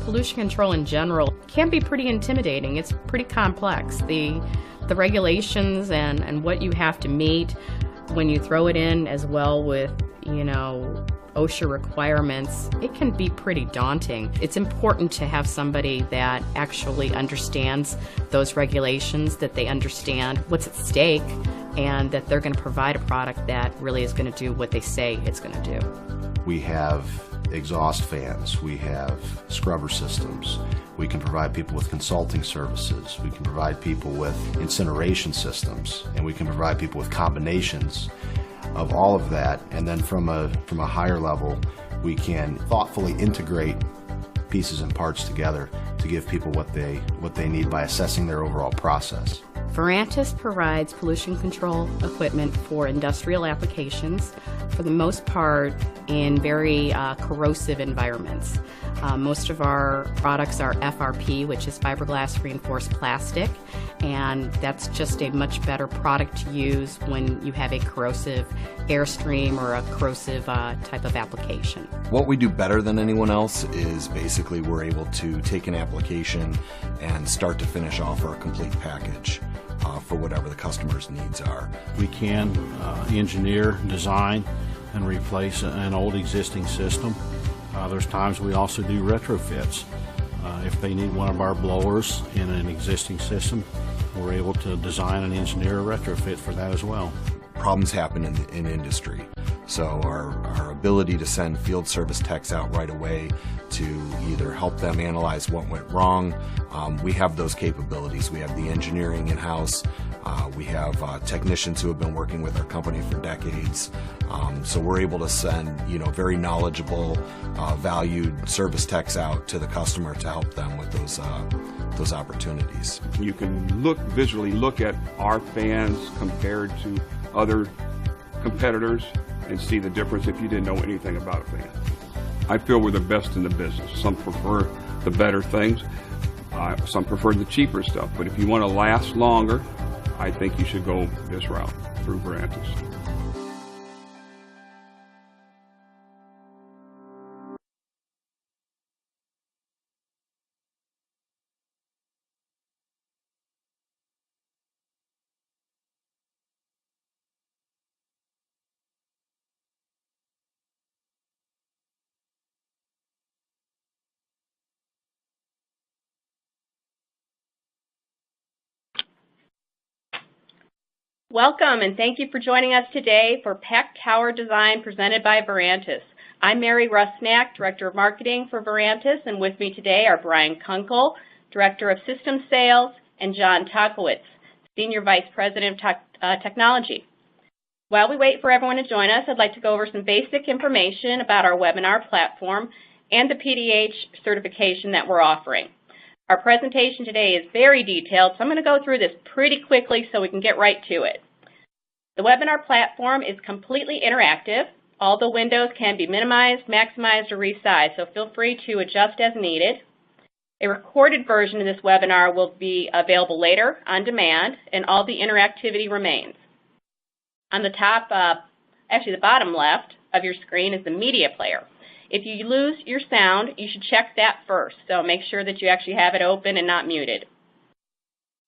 pollution control in general can be pretty intimidating. It's pretty complex. The regulations and what you have to meet when you throw it in, as well with, OSHA requirements, it can be pretty daunting. It's important to have somebody that actually understands those regulations, that they understand what's at stake, and that they're going to provide a product that really is going to do what they say it's going to do. We have exhaust fans, we have scrubber systems, we can provide people with consulting services, we can provide people with incineration systems, and we can provide people with combinations of all of that. And then from a higher level, we can thoughtfully integrate pieces and parts together to give people what they need by assessing their overall process. Verantis provides pollution control equipment for industrial applications, for the most part in very corrosive environments. Most of our products are FRP, which is fiberglass reinforced plastic, and that's just a much better product to use when you have a corrosive airstream or a corrosive type of application. What we do better than anyone else is basically we're able to take an application and start to finish offer a complete package for whatever the customer's needs are. We can engineer, design, and replace an old existing system. There's times we also do retrofits. If they need one of our blowers in an existing system, we're able to design and engineer a retrofit for that as well. Problems happen in industry, so our ability to send field service techs out right away to either help them analyze what went wrong, we have those capabilities. We have the engineering in-house, we have technicians who have been working with our company for decades, so we're able to send very knowledgeable, valued service techs out to the customer to help them with those opportunities. You can visually look at our fans compared to other competitors and see the difference if you didn't know anything about a fan. I feel we're the best in the business. Some prefer the better things, some prefer the cheaper stuff, but if you want to last longer, I think you should go this route through Verantis. Welcome, and thank you for joining us today for PEC Tower Design presented by Verantis. I'm Mary Rusnak, Director of Marketing for Verantis, and with me today are Brian Kunkel, Director of System Sales, and John Tokowitz, Senior Vice President of Technology. While we wait for everyone to join us, I'd like to go over some basic information about our webinar platform and the PDH certification that we're offering. Our presentation today is very detailed, so I'm going to go through this pretty quickly so we can get right to it. The webinar platform is completely interactive. All the windows can be minimized, maximized, or resized, so feel free to adjust as needed. A recorded version of this webinar will be available later on demand, and all the interactivity remains. On the top, actually the bottom left of your screen is the media player. If you lose your sound, you should check that first, so make sure that you actually have it open and not muted.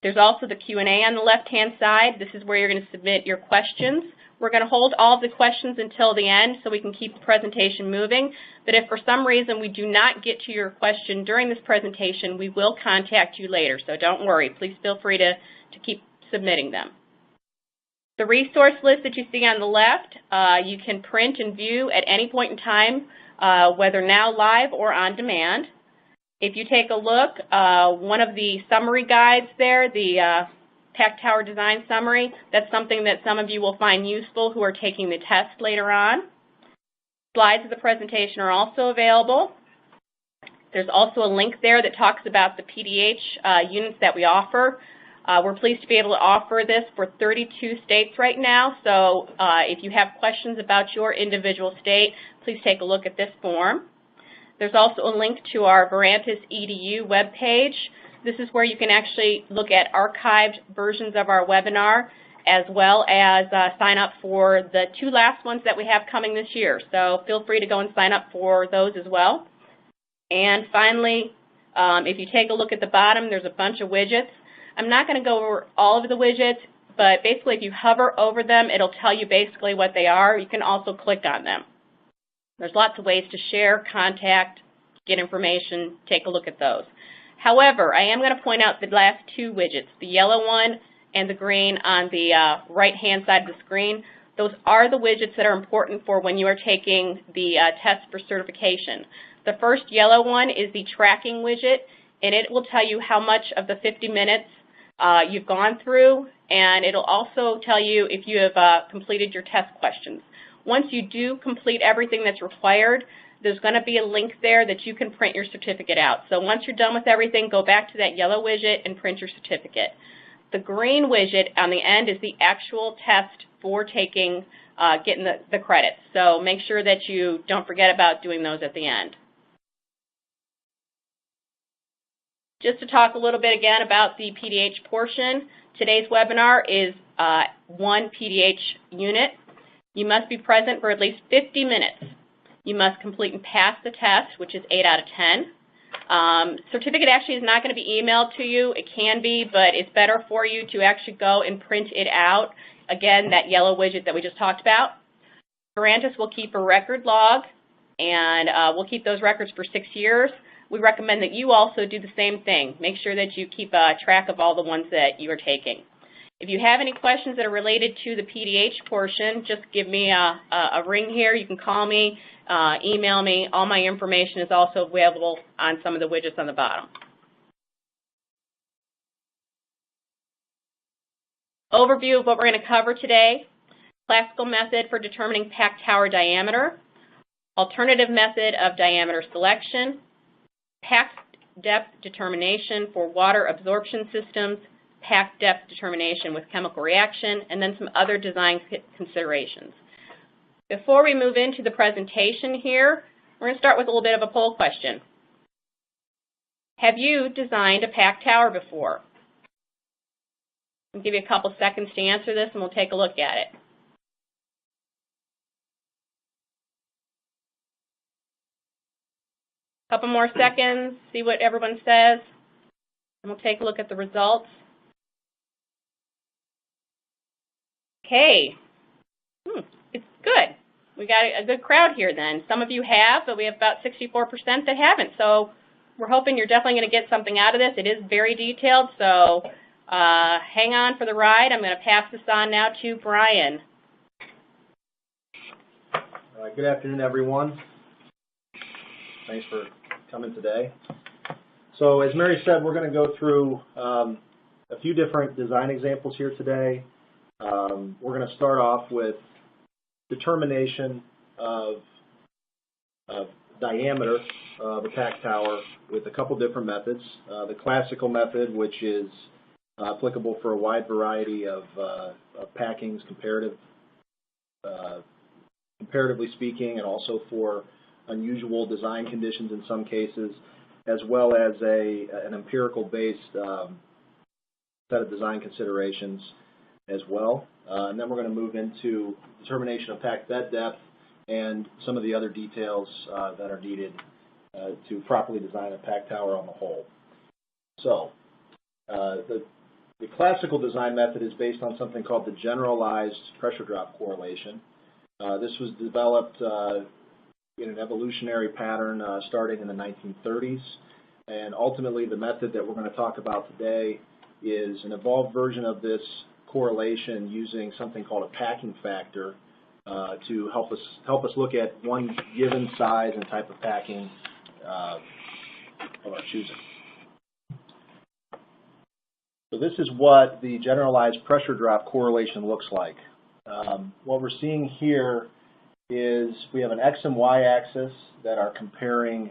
There's also the Q&A on the left-hand side. This is where you're going to submit your questions. We're going to hold all of the questions until the end so we can keep the presentation moving, but if for some reason we do not get to your question during this presentation, we will contact you later, so don't worry. Please feel free to keep submitting them. The resource list that you see on the left, you can print and view at any point in time, whether now live or on demand. If you take a look, one of the summary guides there, the PEC Tower Design Summary, that's something that some of you will find useful who are taking the test later on. Slides of the presentation are also available. There's also a link there that talks about the PDH units that we offer. We're pleased to be able to offer this for 32 states right now, so if you have questions about your individual state, please take a look at this form. There's also a link to our Verantis EDU webpage. This is where you can actually look at archived versions of our webinar, as well as sign up for the 2 last ones that we have coming this year. So feel free to go and sign up for those as well. And finally, If you take a look at the bottom, there's a bunch of widgets. I'm not going to go over all of the widgets, but basically if you hover over them, it'll tell you basically what they are. You can also click on them. There's lots of ways to share, contact, get information, take a look at those. However, I am going to point out the last two widgets, the yellow one and the green on the right-hand side of the screen. Those are the widgets that are important for when you are taking the test for certification. The first yellow one is the tracking widget, and it will tell you how much of the 50 minutes you've gone through, and it'll also tell you if you have completed your test questions. Once you do complete everything that's required, there's going to be a link there that you can print your certificate out. So once you're done with everything, go back to that yellow widget and print your certificate. The green widget on the end is the actual test for taking, getting the credits. So make sure that you don't forget about doing those at the end. Just to talk a little bit again about the PDH portion, today's webinar is one PDH unit. You must be present for at least 50 minutes. You must complete and pass the test, which is 8 out of 10. Certificate actually is not going to be emailed to you. It can be, but it's better for you to actually go and print it out. Again, that yellow widget that we just talked about. Verantis will keep a record log, and we'll keep those records for 6 years. We recommend that you also do the same thing. Make sure that you keep track of all the ones that you are taking. If you have any questions that are related to the PDH portion, just give me a ring here. You can call me, email me. All my information is also available on some of the widgets on the bottom. Overview of what we're going to cover today. Classical method for determining pack tower diameter. Alternative method of diameter selection. Pack depth determination for water absorption systems. Pack depth determination with chemical reaction, and then some other design considerations. Before we move into the presentation here, we're going to start with a little bit of a poll question. Have you designed a pack tower before? I'll give you a couple seconds to answer this, and we'll take a look at it. Couple more seconds, see what everyone says, and we'll take a look at the results. Okay, it's good. We got a good crowd here then. Some of you have, but we have about 64% that haven't. So we're hoping you're definitely going to get something out of this. It is very detailed, so hang on for the ride. I'm going to pass this on now to Brian. Good afternoon, everyone. Thanks for coming today. So as Mary said, we're going to go through a few different design examples here today. We're going to start off with determination of diameter of a pack tower with a couple different methods. The classical method, which is applicable for a wide variety of packings, comparatively speaking, and also for unusual design conditions in some cases, as well as an empirical-based set of design considerations as well. And then we're going to move into determination of pack bed depth and some of the other details that are needed to properly design a pack tower on the whole. So the classical design method is based on something called the generalized pressure drop correlation. This was developed in an evolutionary pattern starting in the 1930s, and ultimately the method that we're going to talk about today is an evolved version of this correlation using something called a packing factor to help us look at one given size and type of packing of our choosing. So this is what the generalized pressure drop correlation looks like. What we're seeing here is we have an X and Y axis that are comparing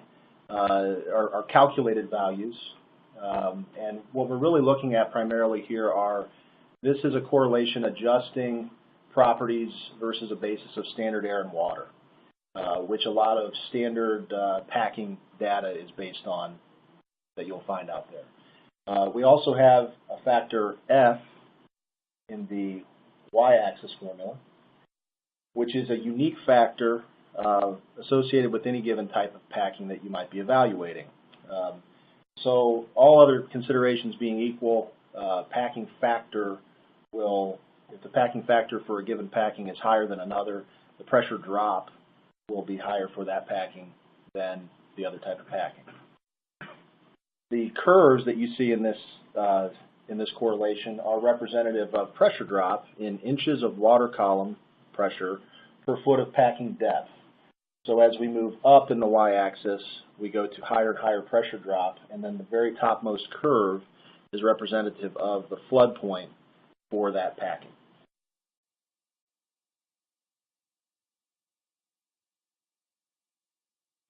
our calculated values. And what we're really looking at primarily here are, this is a correlation adjusting properties versus a basis of standard air and water, which a lot of standard packing data is based on that you'll find out there. We also have a factor F in the Y-axis formula, which is a unique factor associated with any given type of packing that you might be evaluating. So all other considerations being equal, packing factor will, if the packing factor for a given packing is higher than another, the pressure drop will be higher for that packing than the other type of packing. The curves that you see in this correlation are representative of pressure drop in inches of water column pressure per foot of packing depth. So as we move up in the y-axis, we go to higher and higher pressure drop, and then the very topmost curve is representative of the flood point for that packing.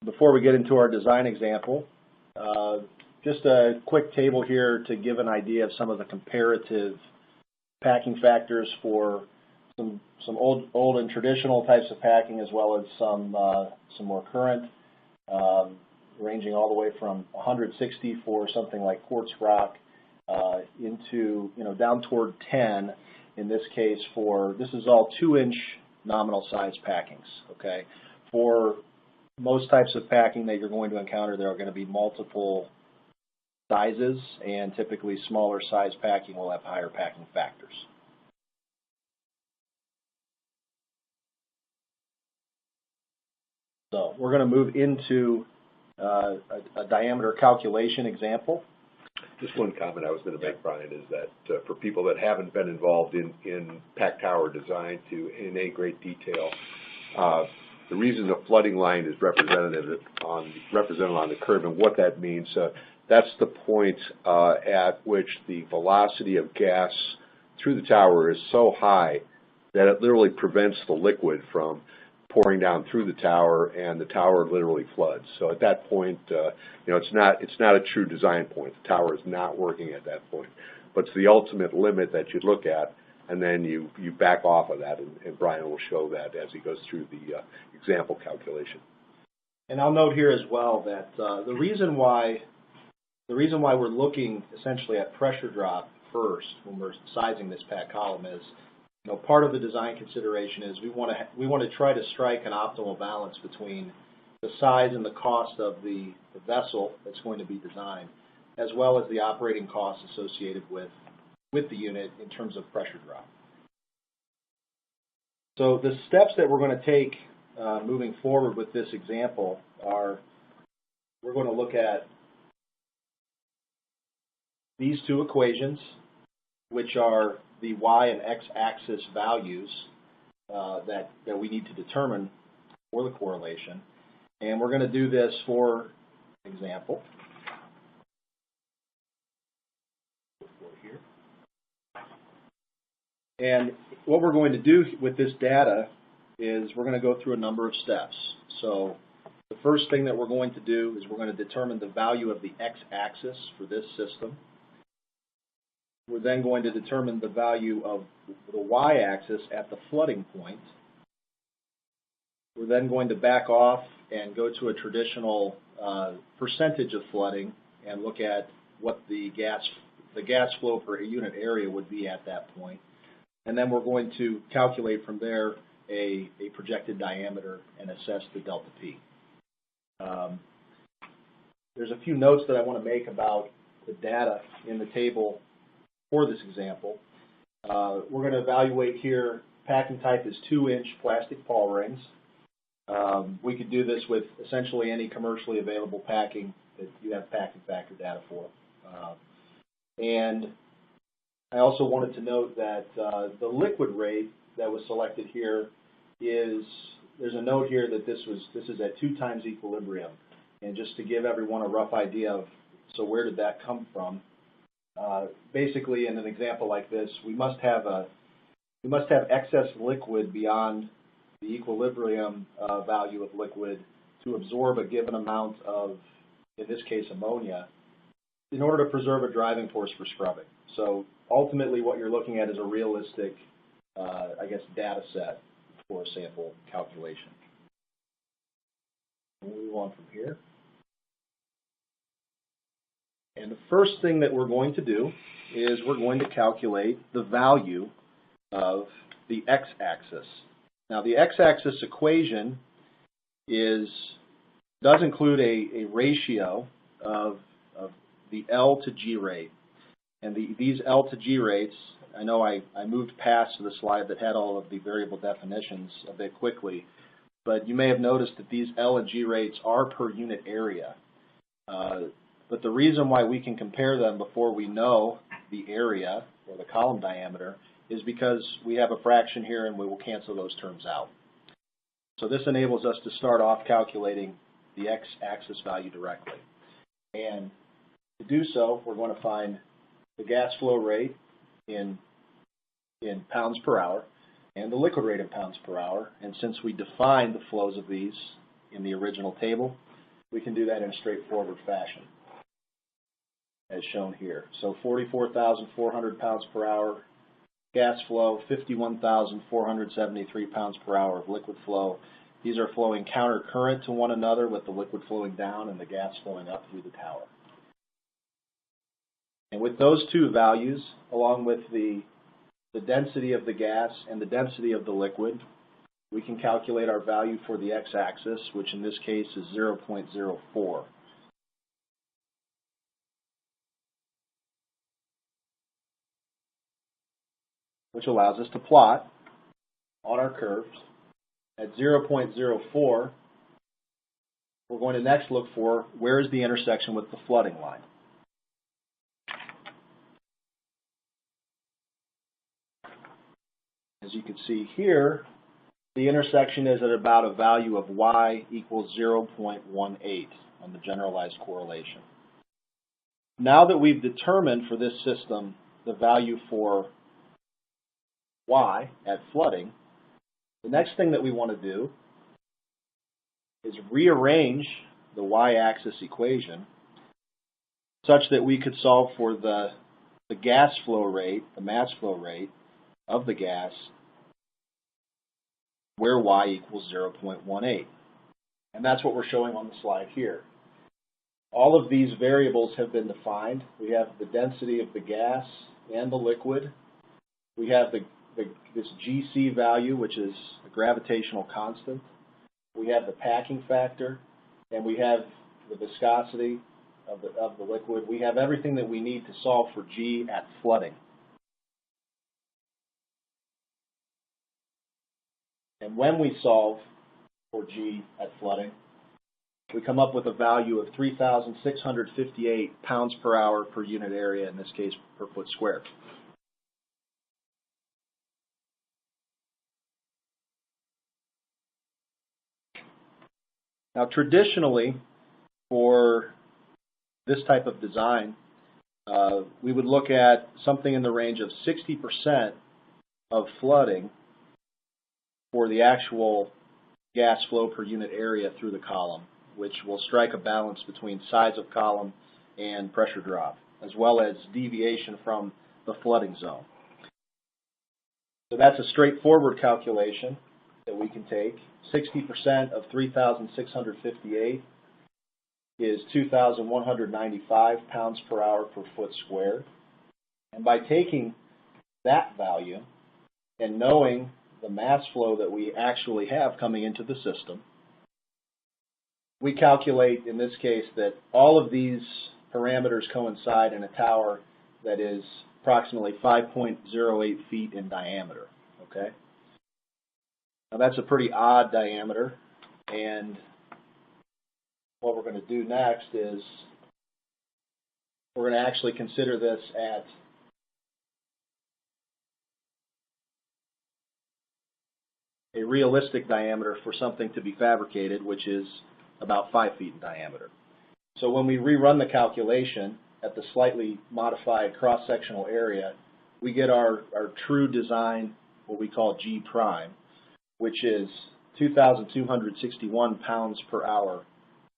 Before we get into our design example, just a quick table here to give an idea of some of the comparative packing factors for some old and traditional types of packing, as well as some more current, ranging all the way from 160 for something like quartz rock into, down toward 10 in this case for, this is all 2-inch nominal size packings, okay? For most types of packing that you're going to encounter, there are going to be multiple sizes, and typically smaller size packing will have higher packing factors. So we're going to move into a diameter calculation example. Just one comment I was going to make, Brian, is that for people that haven't been involved in pack tower design in any great detail, the reason the flooding line is represented on the curve and what that means, that's the point at which the velocity of gas through the tower is so high that it literally prevents the liquid from pouring down through the tower, and the tower literally floods. So at that point, it's not a true design point. The tower is not working at that point, but it's the ultimate limit that you look at, and then you back off of that, and Brian will show that as he goes through the example calculation. And I'll note here as well that the reason why we're looking essentially at pressure drop first when we're sizing this pack column is, part of the design consideration is we want to try to strike an optimal balance between the size and the cost of the vessel that's going to be designed, as well as the operating costs associated with the unit in terms of pressure drop. So the steps that we're going to take moving forward with this example are, we're going to look at these two equations, which are the y and x axis values that we need to determine for the correlation. And we're going to do this for example. And what we're going to do with this data is we're going to go through a number of steps. So the first thing that we're going to do is we're going to determine the value of the x-axis for this system. We're then going to determine the value of the y-axis at the flooding point. We're then going to back off and go to a traditional percentage of flooding and look at what the gas flow per unit area would be at that point. And then we're going to calculate from there a projected diameter and assess the delta P. There's a few notes that I want to make about the data in the table for this example. We're going to evaluate here, packing type is 2-inch plastic pawl rings. We could do this with essentially any commercially available packing that you have packing factor data for. And I also wanted to note that the liquid rate that was selected here is, there's a note here that this is at 2 times equilibrium. And just to give everyone a rough idea of, so where did that come from? Basically, in an example like this, we must have excess liquid beyond the equilibrium value of liquid to absorb a given amount of, in this case, ammonia, in order to preserve a driving force for scrubbing. So ultimately, what you're looking at is a realistic, data set for a sample calculation. We'll move on from here. And the first thing that we're going to do is we're going to calculate the value of the x-axis. Now, the x-axis equation does include a ratio of the L to G rate. And these L to G rates, I know I moved past the slide that had all of the variable definitions a bit quickly, but you may have noticed that these L and G rates are per unit area. But the reason why we can compare them before we know the area or the column diameter is because we have a fraction here and we will cancel those terms out. So this enables us to start off calculating the x-axis value directly. And to do so, we're going to find the gas flow rate in pounds per hour and the liquid rate in pounds per hour. And since we defined the flows of these in the original table, we can do that in a straightforward fashion, as shown here. So 44,400 pounds per hour gas flow, 51,473 pounds per hour of liquid flow. These are flowing countercurrent to one another, with the liquid flowing down and the gas flowing up through the tower. And with those two values, along with the density of the gas and the density of the liquid, we can calculate our value for the x-axis, which in this case is 0.04. Which allows us to plot on our curves. At 0.04, we're going to next look for where is the intersection with the flooding line. As you can see here, the intersection is at about a value of y equals 0.18 on the generalized correlation. Now that we've determined for this system the value for y at flooding, the next thing that we want to do is rearrange the y-axis equation such that we could solve for the gas flow rate, the mass flow rate of the gas, where y equals 0.18. And that's what we're showing on the slide here. All of these variables have been defined. We have the density of the gas and the liquid. We have this GC value, which is a gravitational constant. We have the packing factor, and we have the viscosity of the liquid. We have everything that we need to solve for G at flooding. And when we solve for G at flooding, we come up with a value of 3,658 pounds per hour per unit area, in this case per foot square. Now traditionally, for this type of design, we would look at something in the range of 60% of flooding for the actual gas flow per unit area through the column, which will strike a balance between size of column and pressure drop, as well as deviation from the flooding zone. So that's a straightforward calculation that we can take. 60% of 3,658 is 2,195 pounds per hour per foot squared. And by taking that value and knowing the mass flow that we actually have coming into the system, we calculate, in this case, that all of these parameters coincide in a tower that is approximately 5.08 feet in diameter. Okay? Now that's a pretty odd diameter, and what we're going to do next is we're going to actually consider this at a realistic diameter for something to be fabricated, which is about 5 feet in diameter. So when we rerun the calculation at the slightly modified cross-sectional area, we get our true design, what we call G prime, which is 2,261 pounds per hour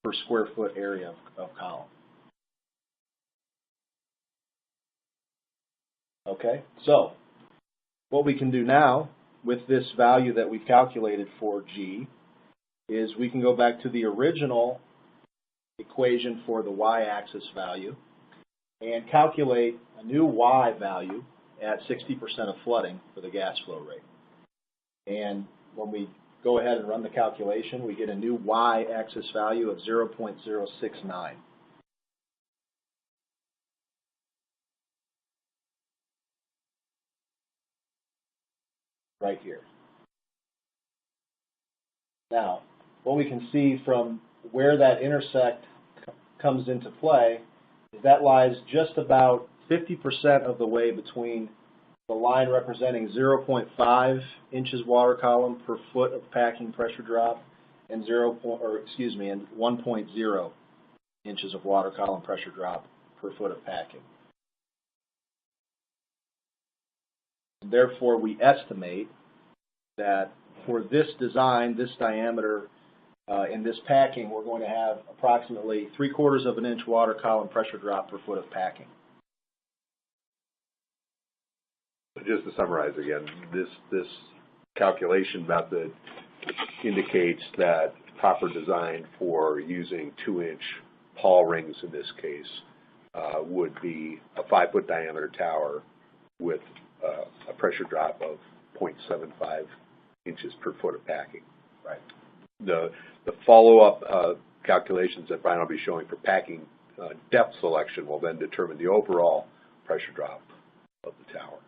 per square foot area of column. Okay, so what we can do now with this value that we've calculated for G is we can go back to the original equation for the y-axis value and calculate a new y value at 60% of flooding for the gas flow rate. And when we go ahead and run the calculation, we get a new y-axis value of 0.069. right here. Now, what we can see from where that intersect comes into play is that lies just about 50% of the way between the line representing 0.5 inches water column per foot of packing pressure drop and 1.0 inches of water column pressure drop per foot of packing. Therefore, we estimate that for this design, this diameter, in this packing, we're going to have approximately 3/4 of an inch water column pressure drop per foot of packing. Just to summarize again, this calculation method indicates that proper design for using 2-inch pawl rings in this case would be a 5-foot diameter tower with a pressure drop of 0.75 inches per foot of packing. Right. The follow-up calculations that Brian will be showing for packing depth selection will then determine the overall pressure drop of the tower.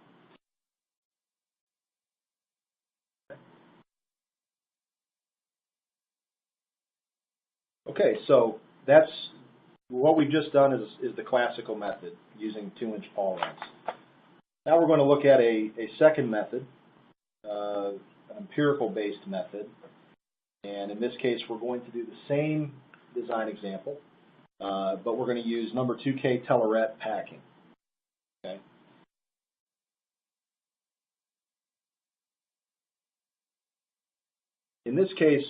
Okay, so that's what we've just done is the classical method using 2-inch pawl rings. Now we're going to look at a second method, an empirical-based method. And in this case, we're going to do the same design example, but we're going to use number 2K Tellurette packing. Okay. In this case,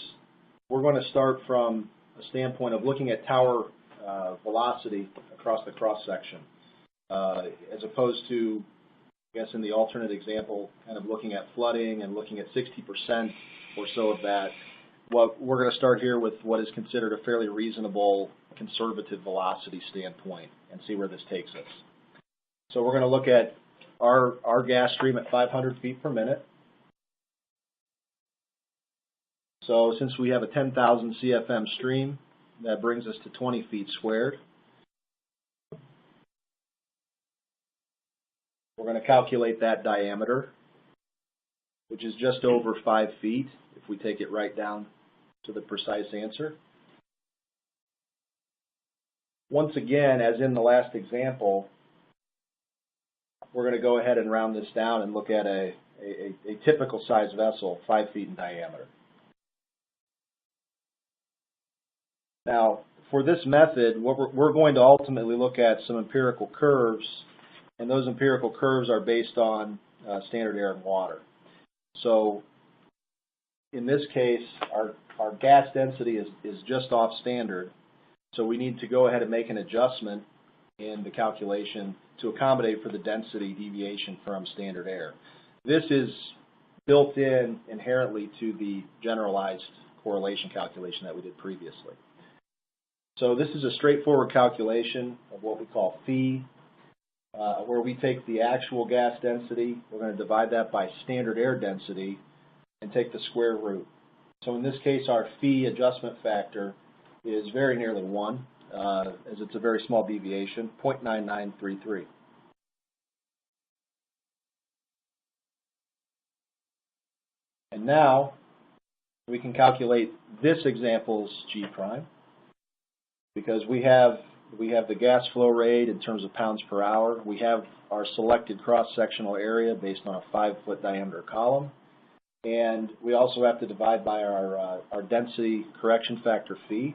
we're going to start from a standpoint of looking at tower velocity across the cross-section, as opposed to, I guess, in the alternate example, kind of looking at flooding and looking at 60% or so of that. Well, we're going to start here with what is considered a fairly reasonable conservative velocity standpoint and see where this takes us. So we're going to look at our gas stream at 500 feet per minute. So since we have a 10,000 CFM stream, that brings us to 20 feet squared. We're going to calculate that diameter, which is just over 5 feet, if we take it right down to the precise answer. Once again, as in the last example, we're going to go ahead and round this down and look at a typical size vessel, 5 feet in diameter. Now, for this method, we're going to ultimately look at some empirical curves, and those empirical curves are based on standard air and water. So in this case, our gas density is just off standard, so we need to go ahead and make an adjustment in the calculation to accommodate for the density deviation from standard air. This is built in inherently to the generalized correlation calculation that we did previously. So this is a straightforward calculation of what we call phi, where we take the actual gas density, we're going to divide that by standard air density, and take the square root. So in this case, our phi adjustment factor is very nearly 1, as it's a very small deviation, 0.9933. And now we can calculate this example's G prime, because we have the gas flow rate in terms of pounds per hour. We have our selected cross-sectional area based on a 5-foot diameter column. And we also have to divide by our density correction factor phi.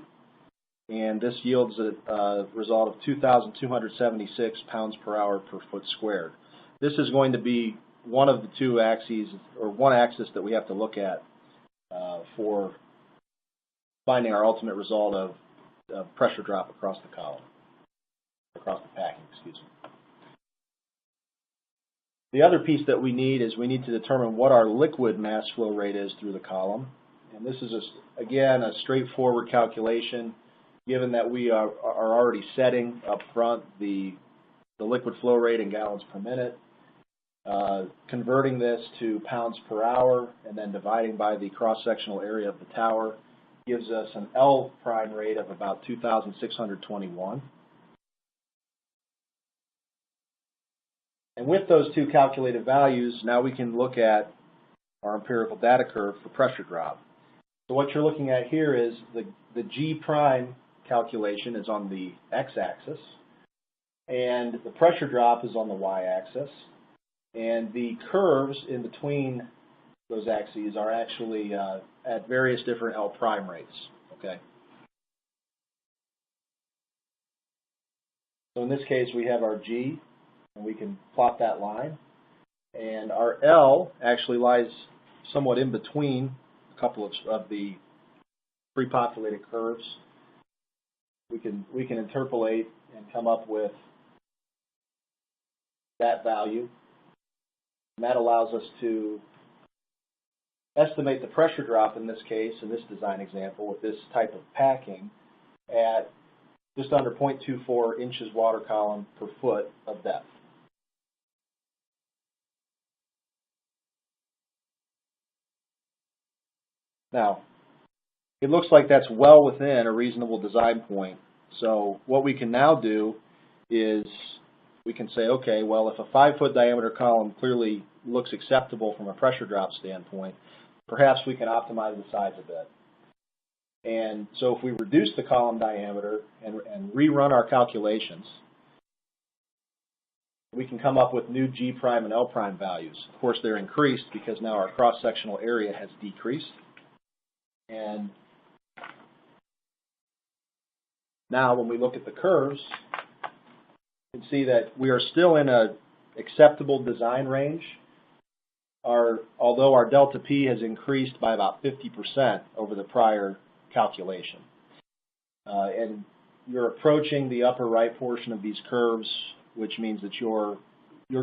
And this yields a result of 2,276 pounds per hour per foot squared. This is going to be one of the two axes, or one axis that we have to look at for finding our ultimate result of pressure drop across the column, across the packing, excuse me. The other piece that we need is we need to determine what our liquid mass flow rate is through the column. And this is, again, a straightforward calculation, given that we are already setting up front the liquid flow rate in gallons per minute, converting this to pounds per hour, and then dividing by the cross-sectional area of the tower gives us an L prime rate of about 2,621. And with those two calculated values, now we can look at our empirical data curve for pressure drop. So what you're looking at here is the G prime calculation is on the x-axis, and the pressure drop is on the y-axis, and the curves in between those axes are actually at various different L prime rates. Okay. So in this case, we have our G, and we can plot that line. And our L actually lies somewhat in between a couple of the pre-populated curves. We can interpolate and come up with that value. And that allows us to estimate the pressure drop in this case, in this design example, with this type of packing at just under 0.24 inches water column per foot of depth. Now, it looks like that's well within a reasonable design point. So what we can now do is we can say, okay, well, if a 5-foot diameter column clearly looks acceptable from a pressure drop standpoint, perhaps we can optimize the size a bit. And so if we reduce the column diameter and rerun our calculations, we can come up with new G prime and L prime values. Of course, they're increased because now our cross-sectional area has decreased. And now when we look at the curves, you can see that we are still in an acceptable design range. Although our delta P has increased by about 50% over the prior calculation. And you're approaching the upper right portion of these curves, which means that you're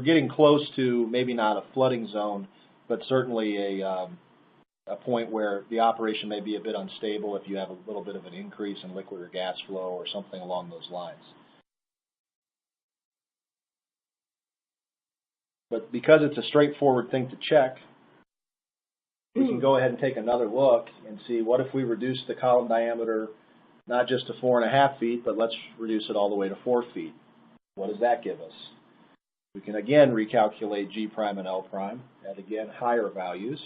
getting close to maybe not a flooding zone, but certainly a point where the operation may be a bit unstable if you have a little bit of an increase in liquid or gas flow or something along those lines. But because it's a straightforward thing to check, we can go ahead and take another look and see what if we reduce the column diameter not just to 4.5 feet, but let's reduce it all the way to 4 feet. What does that give us? We can again recalculate G prime and L prime at again higher values.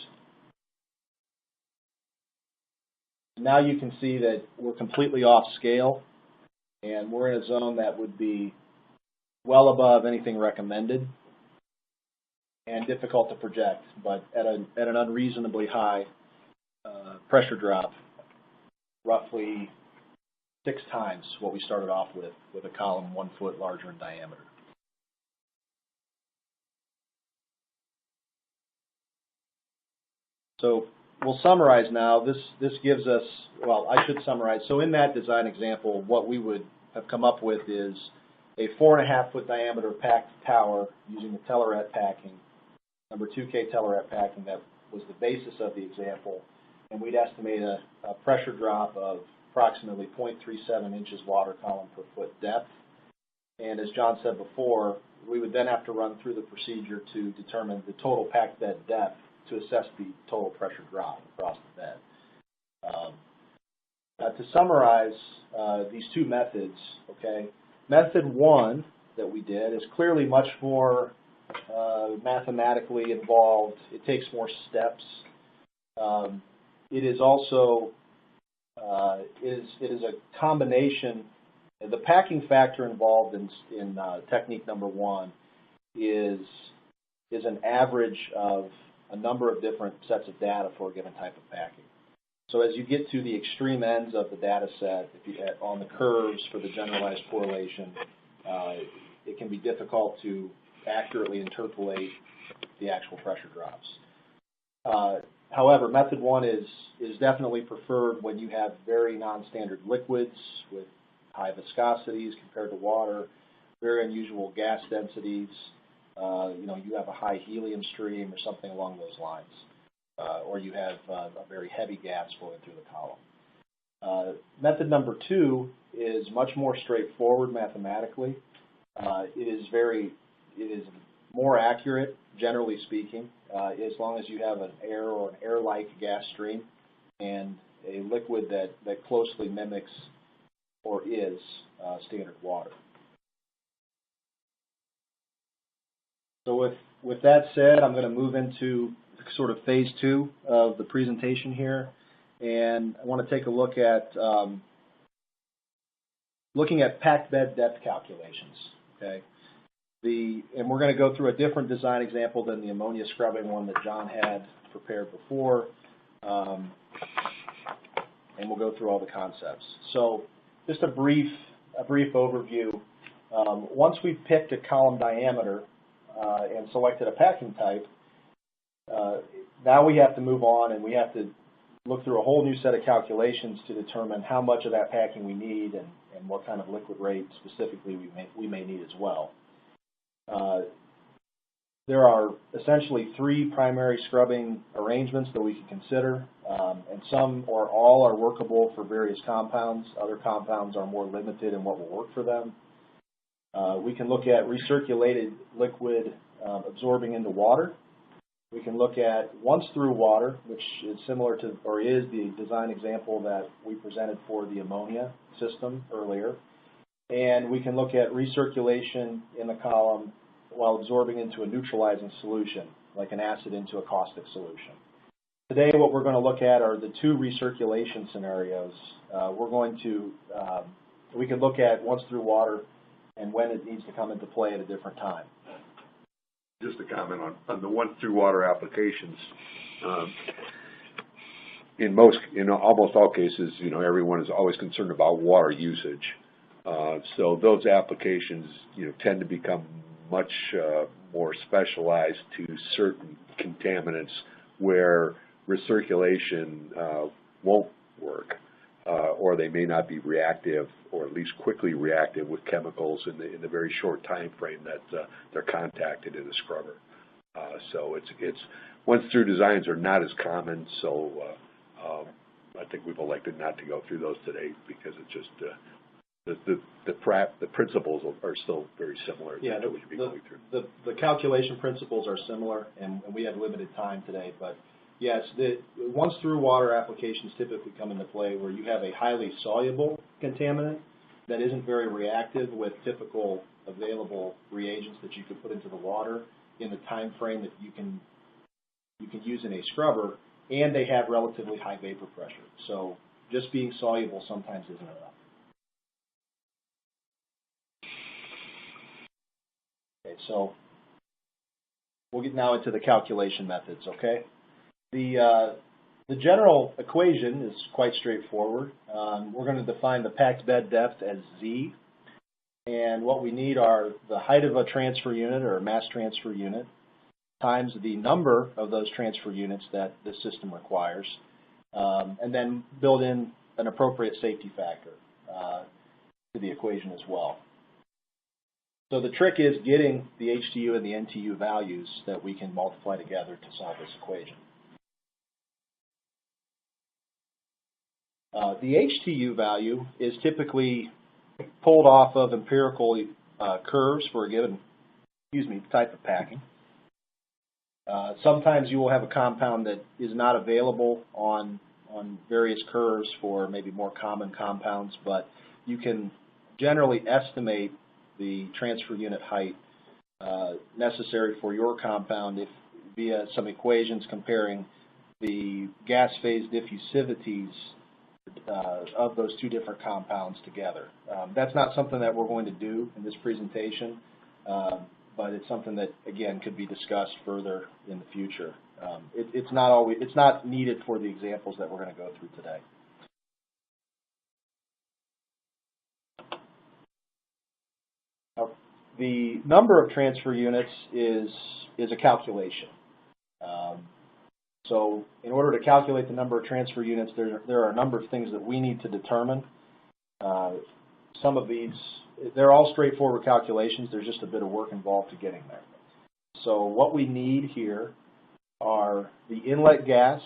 Now you can see that we're completely off scale, and we're in a zone that would be well above anything recommended and difficult to project, but at an unreasonably high pressure drop, roughly 6 times what we started off with a column 1 foot larger in diameter. So we'll summarize now. This gives us, well, I should summarize. So in that design example, what we would have come up with is a 4.5 foot diameter packed tower using the Tellerette packing, number 2K Tellerette packing that was the basis of the example, and we'd estimate a pressure drop of approximately 0.37 inches water column per foot depth. And as John said before, we would then have to run through the procedure to determine the total packed bed depth to assess the total pressure drop across the bed. To summarize these two methods, okay, method 1 that we did is clearly much more mathematically involved. It takes more steps. It is also it is a combination. The packing factor involved in technique number 1 is an average of a number of different sets of data for a given type of packing. So as you get to the extreme ends of the data set, if you on the curves for the generalized correlation, it can be difficult to accurately interpolate the actual pressure drops. However, method 1 is definitely preferred when you have very non-standard liquids with high viscosities compared to water, very unusual gas densities. You have a high helium stream or something along those lines, or you have a very heavy gas flowing through the column. Method number 2 is much more straightforward mathematically. It is more accurate, generally speaking, as long as you have an air or an air-like gas stream and a liquid that closely mimics or is standard water. So with that said, I'm going to move into sort of phase 2 of the presentation here, and I want to take a look at looking at packed bed depth calculations. Okay, and we're going to go through a different design example than the ammonia scrubbing one that John had prepared before, and we'll go through all the concepts. So, just a brief overview. Once we've picked a column diameter and selected a packing type, now we have to move on and we have to look through a whole new set of calculations to determine how much of that packing we need and what kind of liquid rate specifically we may need as well. There are essentially 3 primary scrubbing arrangements that we can consider, and some or all are workable for various compounds. Other compounds are more limited in what will work for them. We can look at recirculated liquid absorbing into water. We can look at once through water, which is similar to, or is the design example that we presented for the ammonia system earlier. And we can look at recirculation in the column while absorbing into a neutralizing solution, like an acid into a caustic solution. Today, what we're going to look at are the 2 recirculation scenarios. We can look at once through water and when it needs to come into play at a different time. Just a comment on the once through water applications. In almost all cases, everyone is always concerned about water usage. So those applications, tend to become much more specialized to certain contaminants where recirculation won't work, or they may not be reactive, or at least quickly reactive with chemicals in the very short time frame that they're contacted in a scrubber. So it's once through designs are not as common. So I think we've elected not to go through those today because it's just the principles are still very similar. Yeah, the calculation principles are similar, and we have limited time today. But yes, the once through water applications typically come into play where you have a highly soluble contaminant that isn't very reactive with typical available reagents that you could put into the water in the time frame that you can use in a scrubber, and they have relatively high vapor pressure. So just being soluble sometimes isn't enough. Okay, so we'll get now into the calculation methods, okay? The general equation is quite straightforward. We're going to define the packed bed depth as Z, and what we need are the height of a transfer unit or a mass transfer unit times the number of those transfer units that the system requires, and then build in an appropriate safety factor to the equation as well. So the trick is getting the HTU and the NTU values that we can multiply together to solve this equation. The HTU value is typically pulled off of empirical curves for a given, type of packing. Sometimes you will have a compound that is not available on various curves for maybe more common compounds, but you can generally estimate the transfer unit height necessary for your compound via some equations comparing the gas phase diffusivities of those 2 different compounds together. That's not something that we're going to do in this presentation, but it's something that, again, could be discussed further in the future. It's not needed for the examples that we're going to go through today. The number of transfer units is a calculation. So in order to calculate the number of transfer units, there are a number of things that we need to determine. Some of these, they're all straightforward calculations. There's just a bit of work involved to getting there. So what we need here are the inlet gas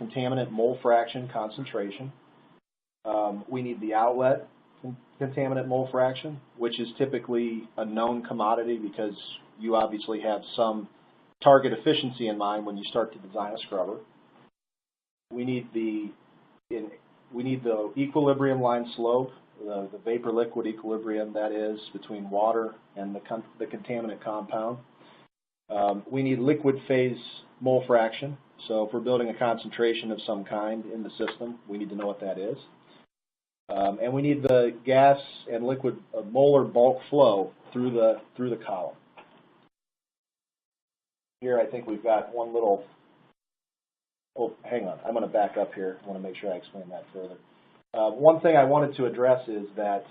contaminant mole fraction concentration. We need the outlet contaminant mole fraction, which is typically a known commodity because you obviously have some target efficiency in mind when you start to design a scrubber. We need the equilibrium line slope, the vapor liquid equilibrium, that is, between water and the contaminant compound. We need liquid phase mole fraction. So if we're building a concentration of some kind in the system, we need to know what that is. And we need the gas and liquid molar bulk flow through the column. Here I think we've got one little, oh, hang on, I'm going to back up here. I want to make sure I explain that further. One thing I wanted to address is that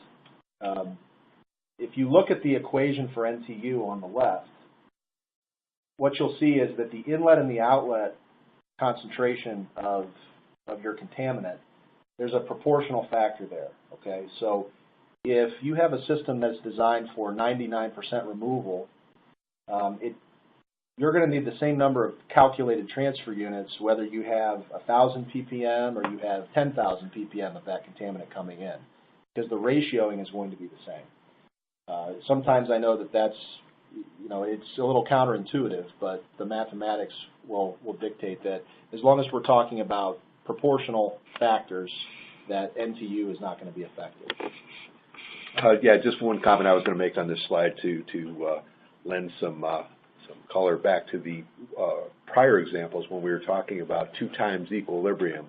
if you look at the equation for NTU on the left, what you'll see is that the inlet and the outlet concentration of your contaminant, there's a proportional factor there, okay? So if you have a system that's designed for 99% removal, you're going to need the same number of calculated transfer units whether you have 1,000 ppm or you have 10,000 ppm of that contaminant coming in, because the ratioing is going to be the same. Sometimes I know that that's, you know, it's a little counterintuitive, but the mathematics will dictate that as long as we're talking about proportional factors, that NTU is not going to be affected. Yeah, just one comment I was going to make on this slide to lend some color back to the prior examples when we were talking about 2 times equilibrium.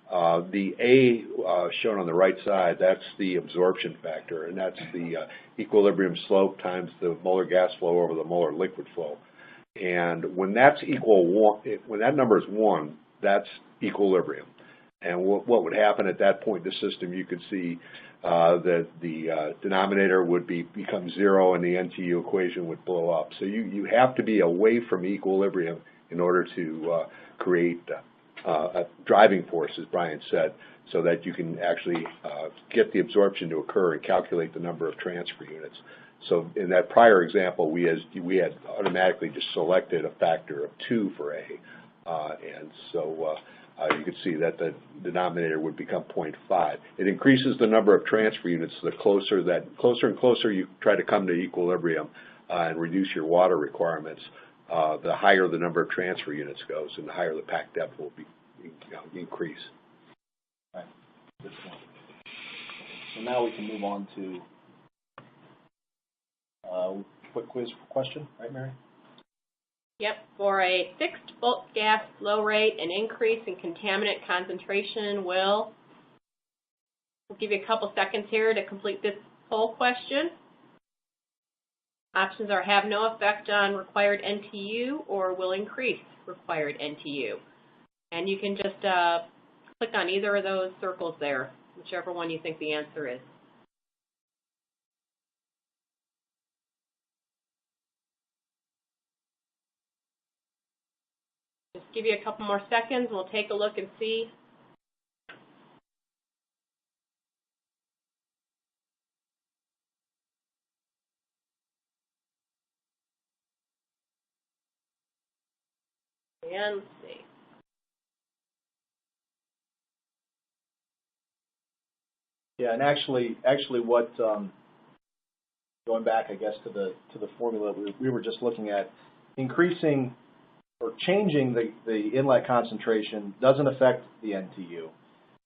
The A shown on the right side, that's the absorption factor, and that's the equilibrium slope times the molar gas flow over the molar liquid flow. And when that's when that number is 1, that's equilibrium. And what would happen at that point in the system, you could see that the denominator would become 0 and the NTU equation would blow up. So you have to be away from equilibrium in order to create a driving force, as Brian said, so that you can actually get the absorption to occur and calculate the number of transfer units. So in that prior example, we had automatically just selected a factor of 2 for A, and so you could see that the denominator would become 0.5. It increases the number of transfer units the closer and closer you try to come to equilibrium and reduce your water requirements. The higher the number of transfer units goes, and the higher the pack depth will be increase. Right. Good point. So now we can move on to quick quiz question, right, Mary? Yep. For a fixed bulk gas flow rate, an increase in contaminant concentration will. We'll give you a couple seconds here to complete this poll question. Options are have no effect on required NTU or will increase required NTU. And you can just click on either of those circles there, whichever one you think the answer is. Just give you a couple more seconds. We'll take a look and see. And let's see. Yeah, and actually, what going back, I guess, to the formula we were just looking at, increasing or changing the inlet concentration doesn't affect the NTU,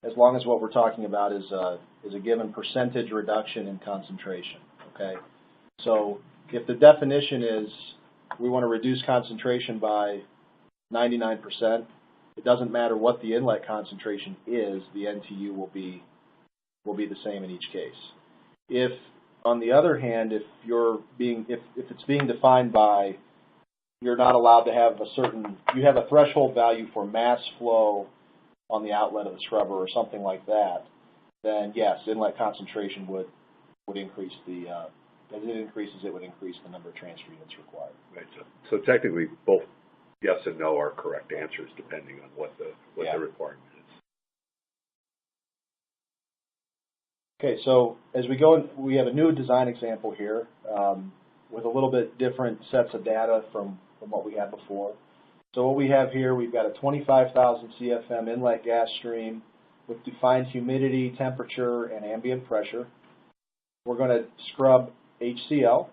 as long as what we're talking about is a given percentage reduction in concentration. Okay, so if the definition is we want to reduce concentration by 99%, it doesn't matter what the inlet concentration is, the NTU will be the same in each case. If, on the other hand, if it's being defined by you're not allowed to have you have a threshold value for mass flow on the outlet of the scrubber or something like that, then yes, inlet concentration would increase as it increases, it would increase the number of transfer units required. Right. So technically, both yes and no are correct answers depending on what the requirement is. Okay, so as we go, we have a new design example here with a little bit different sets of data from what we had before. So what we have here, we've got a 25,000 CFM inlet gas stream with defined humidity, temperature, and ambient pressure. We're going to scrub HCl.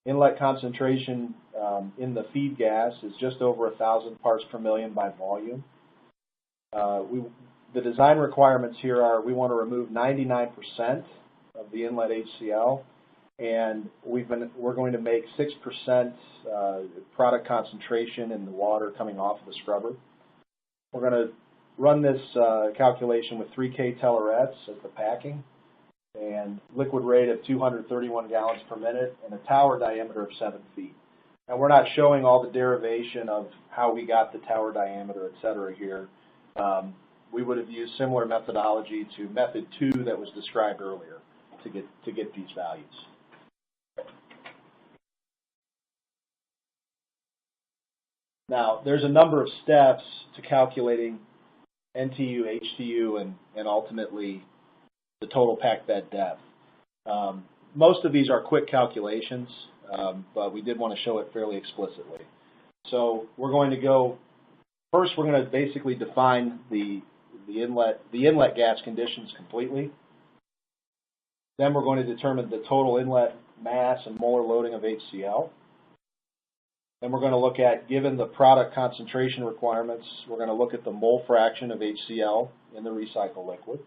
Inlet concentration in the feed gas is just over 1,000 parts per million by volume. The design requirements here are we want to remove 99% of the inlet HCl, and we're going to make 6% product concentration in the water coming off of the scrubber. We're going to run this calculation with 3K tellerettes as the packing, and liquid rate of 231 gallons per minute, and a tower diameter of 7 feet. And we're not showing all the derivation of how we got the tower diameter, et cetera, here. We would have used similar methodology to method 2 that was described earlier to get these values. Now, there's a number of steps to calculating NTU, HTU, and ultimately the total packed bed depth. Most of these are quick calculations, but we did want to show it fairly explicitly. So we're going to go, first we're going to basically define the inlet gas conditions completely. Then we're going to determine the total inlet mass and molar loading of HCl. Then we're going to look at, given the product concentration requirements, we're going to look at the mole fraction of HCl in the recycled liquid.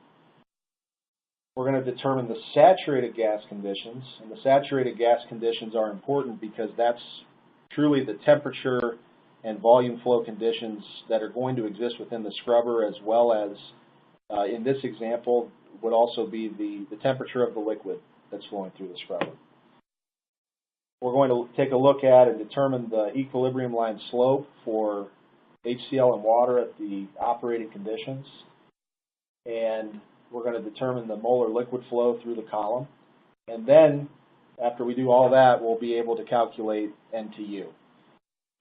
We're going to determine the saturated gas conditions, and the saturated gas conditions are important because that's truly the temperature and volume flow conditions that are going to exist within the scrubber, as well as, in this example, would also be the temperature of the liquid that's flowing through the scrubber. We're going to take a look at and determine the equilibrium line slope for HCl and water at the operating conditions. And we're going to determine the molar liquid flow through the column. And then, after we do all that, we'll be able to calculate NTU.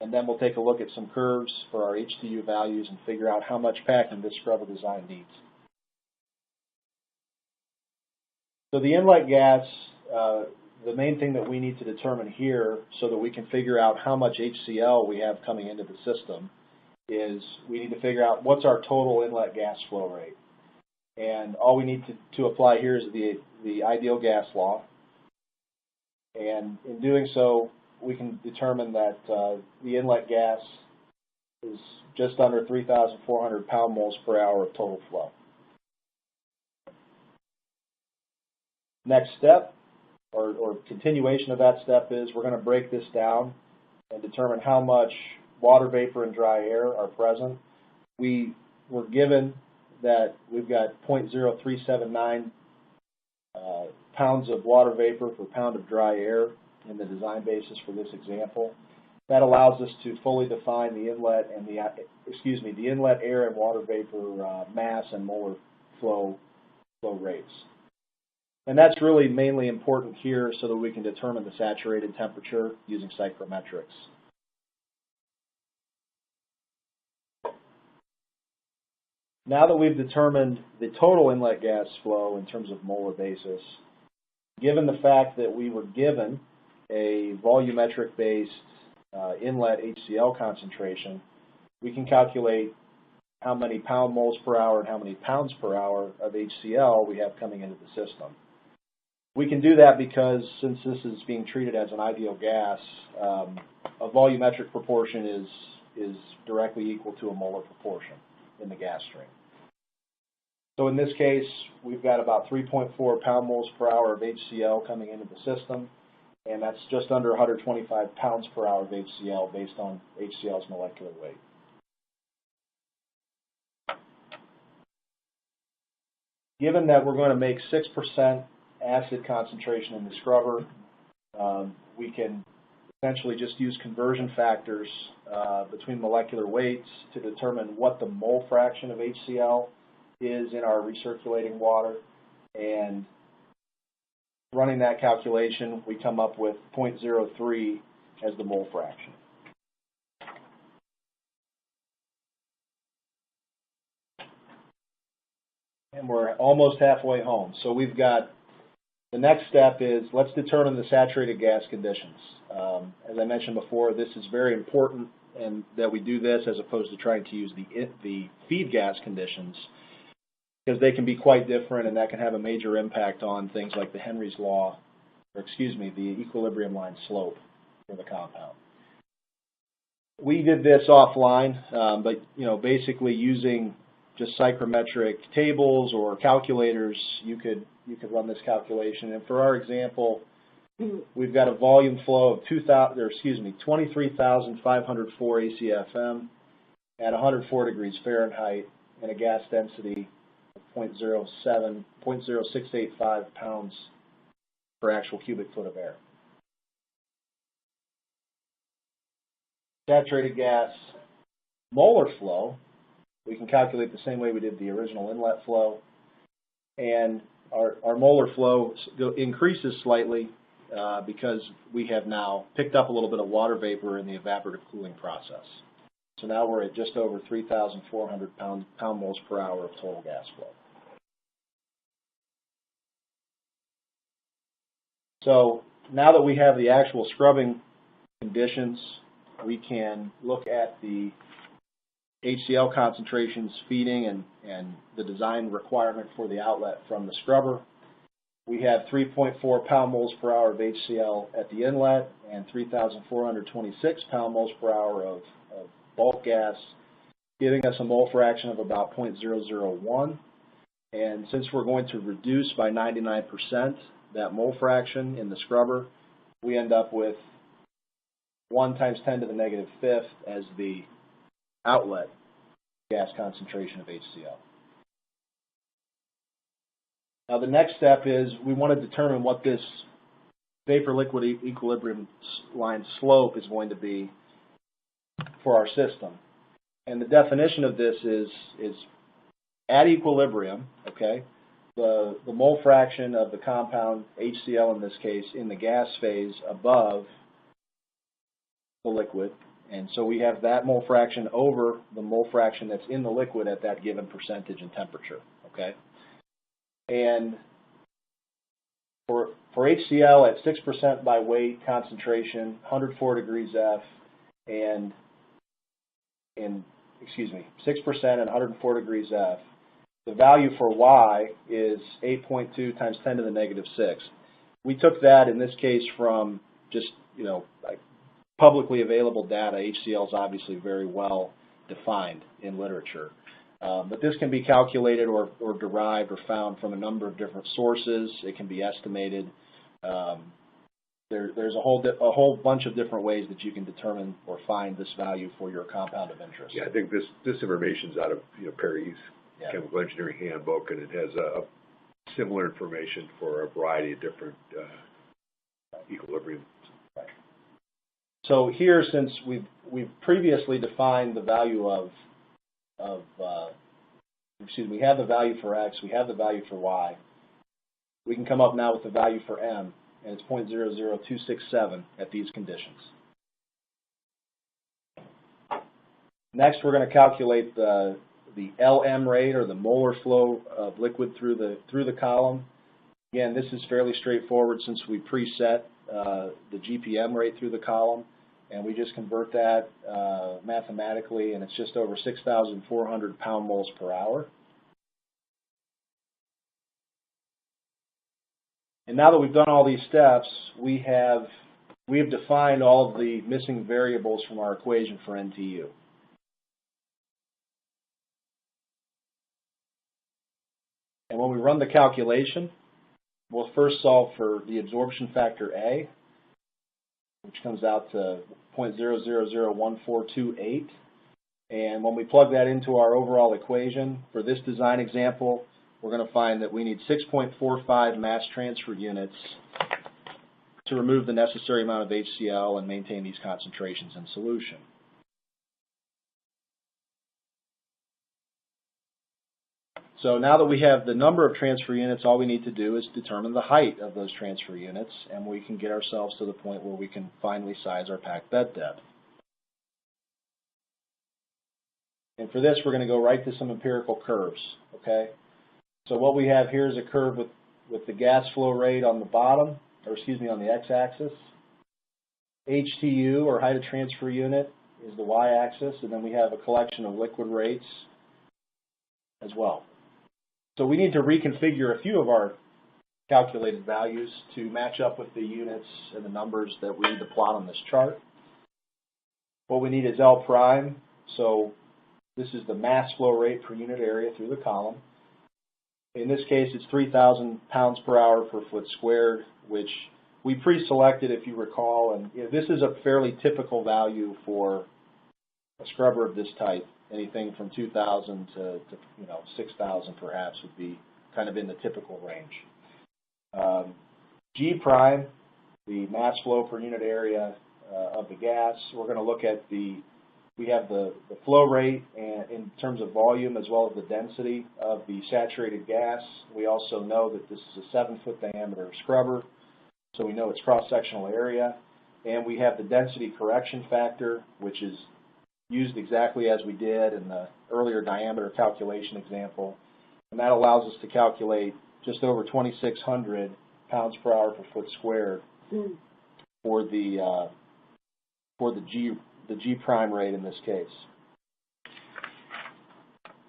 And then we'll take a look at some curves for our HTU values and figure out how much packing this scrubber design needs. So the inlet gas, the main thing that we need to determine here so that we can figure out how much HCl we have coming into the system is we need to figure out what's our total inlet gas flow rate. And all we need to apply here is the ideal gas law. And in doing so, we can determine that the inlet gas is just under 3,400 pound moles per hour of total flow. Next step, or continuation of that step, is we're going to break this down and determine how much water vapor and dry air are present. We were given that we've got 0.0379 pounds of water vapor per pound of dry air in the design basis for this example. That allows us to fully define the inlet and the inlet air and water vapor mass and molar flow rates. And that's really mainly important here so that we can determine the saturated temperature using psychrometrics. Now that we've determined the total inlet gas flow in terms of molar basis, given the fact that we were given a volumetric-based inlet HCl concentration, we can calculate how many pound moles per hour and how many pounds per hour of HCl we have coming into the system. We can do that because since this is being treated as an ideal gas, a volumetric proportion is directly equal to a molar proportion in the gas stream. So in this case, we've got about 3.4 pound moles per hour of HCl coming into the system, and that's just under 125 pounds per hour of HCl based on HCl's molecular weight. Given that we're going to make 6% acid concentration in the scrubber, we can essentially just use conversion factors between molecular weights to determine what the mole fraction of HCl is in our recirculating water, and running that calculation, we come up with 0.03 as the mole fraction. And we're almost halfway home. So we've got, the next step is let's determine the saturated gas conditions. As I mentioned before, this is very important, and that we do this as opposed to trying to use the feed gas conditions, because they can be quite different, and that can have a major impact on things like the Henry's law, or excuse me, the equilibrium line slope for the compound. We did this offline, but basically using just psychrometric tables or calculators, you could run this calculation. And for our example, we've got a volume flow of 23,504 ACFM at 104 degrees Fahrenheit and a gas density of 0.0685 pounds per actual cubic foot of air. Saturated gas molar flow, we can calculate the same way we did the original inlet flow, and our molar flow increases slightly because we have now picked up a little bit of water vapor in the evaporative cooling process. So now we're at just over 3,400 pound moles per hour of total gas flow. So now that we have the actual scrubbing conditions, we can look at the HCl concentrations feeding and the design requirement for the outlet from the scrubber. We have 3.4 pound moles per hour of HCl at the inlet and 3,426 pound moles per hour of bulk gas, giving us a mole fraction of about 0.001. And since we're going to reduce by 99% that mole fraction in the scrubber, we end up with 1 times 10 to the negative fifth as the outlet gas concentration of HCl. Now the next step is we want to determine what this vapor-liquid equilibrium line slope is going to be for our system. And the definition of this is at equilibrium, okay, the mole fraction of the compound, HCl in this case, in the gas phase above the liquid. And so we have that mole fraction over the mole fraction that's in the liquid at that given percentage and temperature, okay? And for HCl at 6% by weight concentration, 104 degrees F, and 6% and 104 degrees F, the value for Y is 8.2 times 10 to the negative 6. We took that in this case from just, like publicly available data. HCl is obviously very well defined in literature. But this can be calculated or derived or found from a number of different sources. It can be estimated. There's a whole bunch of different ways that you can determine or find this value for your compound of interest. Yeah, I think this information is out of Perry's Chemical Engineering Handbook, and it has a similar information for a variety of different equilibriums. Right. So here, since we've previously defined the value we have the value for X, we have the value for Y. We can come up now with the value for M, and it's 0.00267 at these conditions. Next, we're going to calculate the LM rate, or the molar flow of liquid through the column. Again, this is fairly straightforward since we preset the GPM rate through the column, and we just convert that mathematically, and it's just over 6,400 pound moles per hour. And now that we've done all these steps, we have defined all of the missing variables from our equation for NTU. And when we run the calculation, we'll first solve for the absorption factor A, which comes out to 0.0001428. And when we plug that into our overall equation, for this design example, we're going to find that we need 6.45 mass transfer units to remove the necessary amount of HCl and maintain these concentrations in solution. So now that we have the number of transfer units, all we need to do is determine the height of those transfer units, and we can get ourselves to the point where we can finally size our packed bed depth. And for this, we're going to go right to some empirical curves, okay? So what we have here is a curve with the gas flow rate on the bottom, or excuse me, on the x-axis. HTU, or height of transfer unit, is the y-axis, and then we have a collection of liquid rates as well. So we need to reconfigure a few of our calculated values to match up with the units and the numbers that we need to plot on this chart. What we need is L prime, so this is the mass flow rate per unit area through the column. In this case, it's 3,000 pounds per hour per foot squared, which we pre-selected, if you recall, and this is a fairly typical value for a scrubber of this type. Anything from 2,000 to 6,000 perhaps would be kind of in the typical range. G prime, the mass flow per unit area of the gas. We're going to look at we have the flow rate and in terms of volume as well as the density of the saturated gas. We also know that this is a 7-foot diameter scrubber, so we know its cross-sectional area. And we have the density correction factor, which is used exactly as we did in the earlier diameter calculation example. And that allows us to calculate just over 2,600 pounds per hour per foot squared for the G prime rate in this case.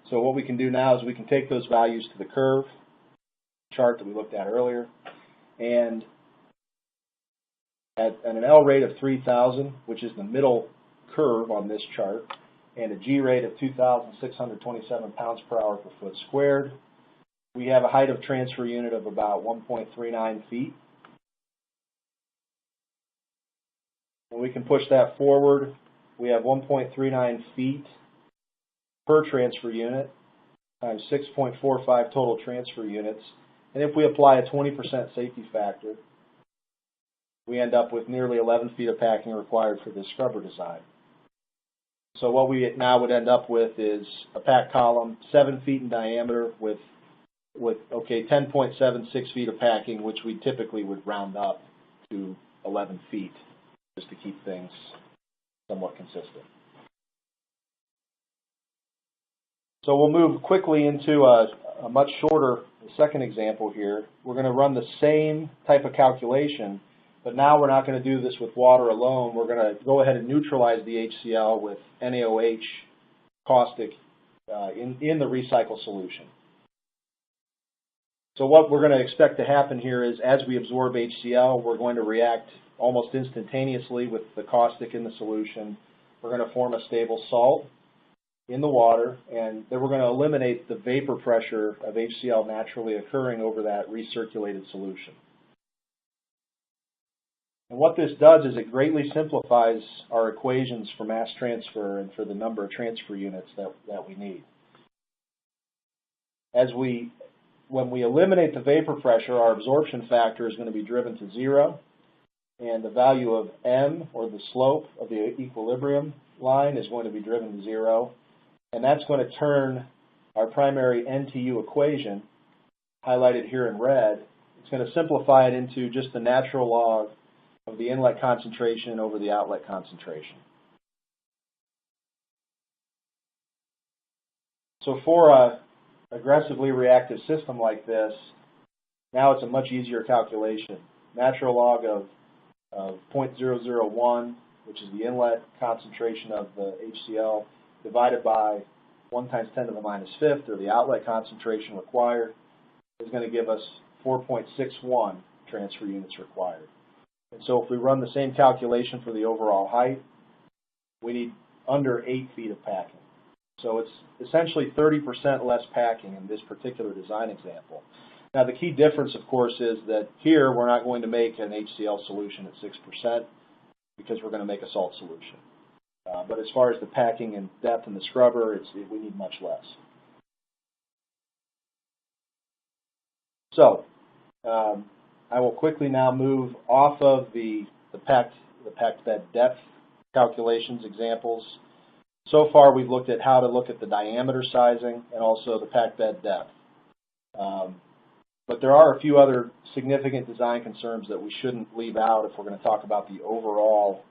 So what we can do now is we can take those values to the curve chart that we looked at earlier, and at an L rate of 3,000, which is the middle curve on this chart, and a G rate of 2,627 pounds per hour per foot squared, we have a height of transfer unit of about 1.39 feet. And we can push that forward. We have 1.39 feet per transfer unit times 6.45 total transfer units. And if we apply a 20% safety factor, we end up with nearly 11 feet of packing required for this scrubber design. So what we now would end up with is a pack column 7 feet in diameter with 10.76 feet of packing, which we typically would round up to 11 feet just to keep things somewhat consistent. So we'll move quickly into a much shorter second example here. We're going to run the same type of calculation, but now we're not going to do this with water alone. We're going to go ahead and neutralize the HCl with NaOH caustic in the recycle solution. So what we're going to expect to happen here is as we absorb HCl, we're going to react almost instantaneously with the caustic in the solution. We're going to form a stable salt in the water, and then we're going to eliminate the vapor pressure of HCl naturally occurring over that recirculated solution. And what this does is it greatly simplifies our equations for mass transfer and for the number of transfer units that we need. When we eliminate the vapor pressure, our absorption factor is going to be driven to 0, and the value of M, or the slope of the equilibrium line, is going to be driven to 0. And that's going to turn our primary NTU equation, highlighted here in red, it's going to simplify it into just the natural log of the inlet concentration over the outlet concentration. So for an aggressively reactive system like this, now it's a much easier calculation. Natural log of 0.001, which is the inlet concentration of the HCl, divided by 1 times 10 to the minus fifth, or the outlet concentration required, is going to give us 4.61 transfer units required. And so if we run the same calculation for the overall height, we need under 8 feet of packing. So it's essentially 30% less packing in this particular design example. Now the key difference, of course, is that here we're not going to make an HCl solution at 6% because we're going to make a salt solution. But as far as the packing and depth in the scrubber, we need much less. So I will quickly now move off of the packed bed depth calculations examples. So far we've looked at how to look at the diameter sizing and also the packed bed depth. But there are a few other significant design concerns that we shouldn't leave out if we're going to talk about the overall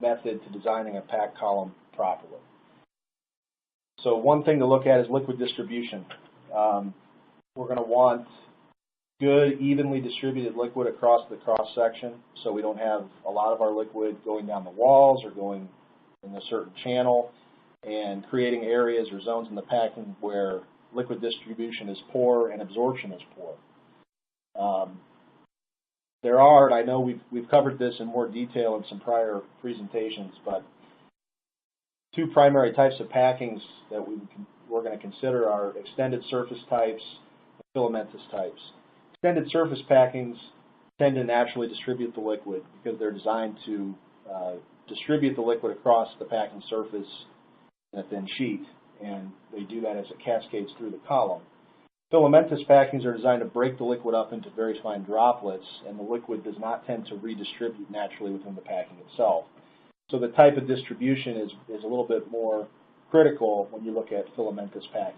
method to designing a pack column properly. So one thing to look at is liquid distribution. We're going to want good, evenly distributed liquid across the cross-section, so we don't have a lot of our liquid going down the walls or going in a certain channel and creating areas or zones in the packing where liquid distribution is poor and absorption is poor. There are, and I know we've covered this in more detail in some prior presentations, but 2 primary types of packings that we're going to consider are extended surface types and filamentous types. Extended surface packings tend to naturally distribute the liquid because they're designed to distribute the liquid across the packing surface in a thin sheet, and they do that as it cascades through the column. Filamentous packings are designed to break the liquid up into very fine droplets, and the liquid does not tend to redistribute naturally within the packing itself. So the type of distribution is a little bit more critical when you look at filamentous packings.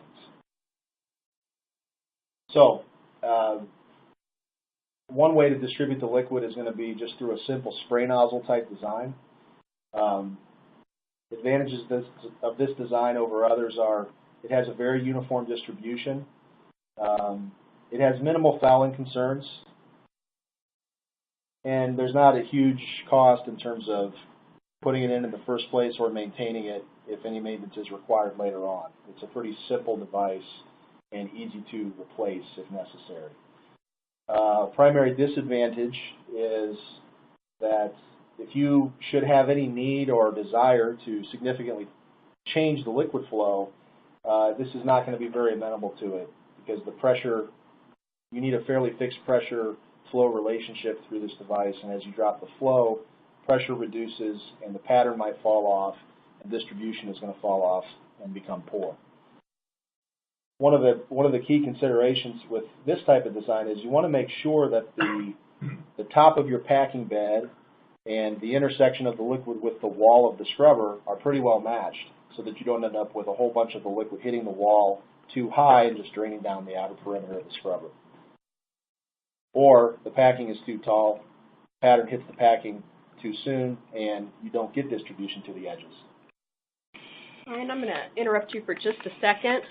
So one way to distribute the liquid is going to be just through a simple spray nozzle type design. Advantages of this design over others are it has a very uniform distribution. It has minimal fouling concerns, and there's not a huge cost in terms of putting it in the first place or maintaining it if any maintenance is required later on. It's a pretty simple device and easy to replace if necessary. Primary disadvantage is that if you should have any need or desire to significantly change the liquid flow, this is not going to be very amenable to it because the pressure, you need a fairly fixed pressure flow relationship through this device, and as you drop the flow, pressure reduces and the pattern might fall off and distribution is going to fall off and become poor. One of the key considerations with this type of design is you want to make sure that the top of your packing bed and the intersection of the liquid with the wall of the scrubber are pretty well matched so that you don't end up with a whole bunch of the liquid hitting the wall too high and just draining down the outer perimeter of the scrubber. Or the packing is too tall, pattern hits the packing too soon, and you don't get distribution to the edges. And I'm going to interrupt you for just a second.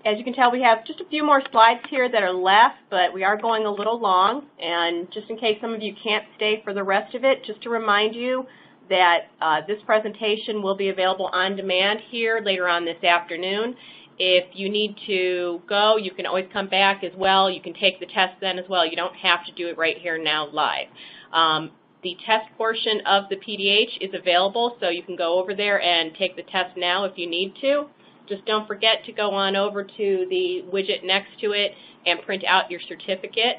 As you can tell, we have just a few more slides here that are left, but we are going a little long. And just in case some of you can't stay for the rest of it, just to remind you that this presentation will be available on demand here later on this afternoon. If you need to go, you can always come back as well. You can take the test then as well. You don't have to do it right here now live. The test portion of the PDH is available, so you can go over there and take the test now if you need to. Just don't forget to go on over to the widget next to it and print out your certificate.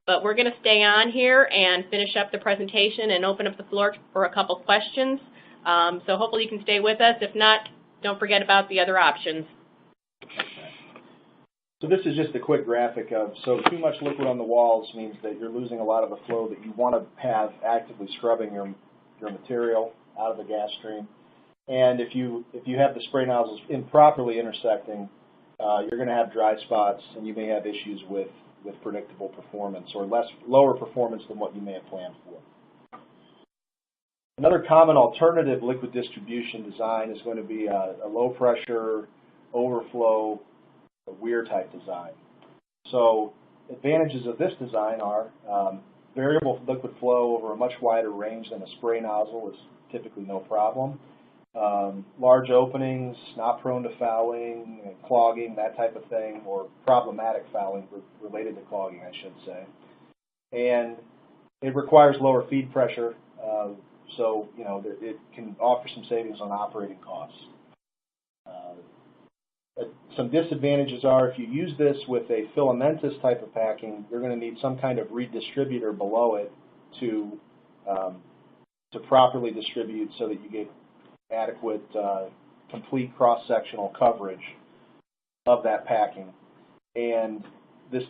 But we're going to stay on here and finish up the presentation and open up the floor for a couple questions. So hopefully you can stay with us. If not, don't forget about the other options. So this is just a quick graphic of, so too much liquid on the walls means that you're losing a lot of the flow that you want to have actively scrubbing your material out of the gas stream. And if you have the spray nozzles improperly intersecting, you're going to have dry spots, and you may have issues with predictable performance or lower performance than what you may have planned for. Another common alternative liquid distribution design is going to be a low pressure overflow Weir type design. So advantages of this design are variable liquid flow over a much wider range than a spray nozzle is typically no problem. Large openings, not prone to fouling, clogging, that type of thing, or problematic fouling related to clogging, I should say. And it requires lower feed pressure, so it can offer some savings on operating costs. Some disadvantages are if you use this with a filamentous type of packing, you're going to need some kind of redistributor below it to properly distribute so that you get adequate, complete cross-sectional coverage of that packing. And this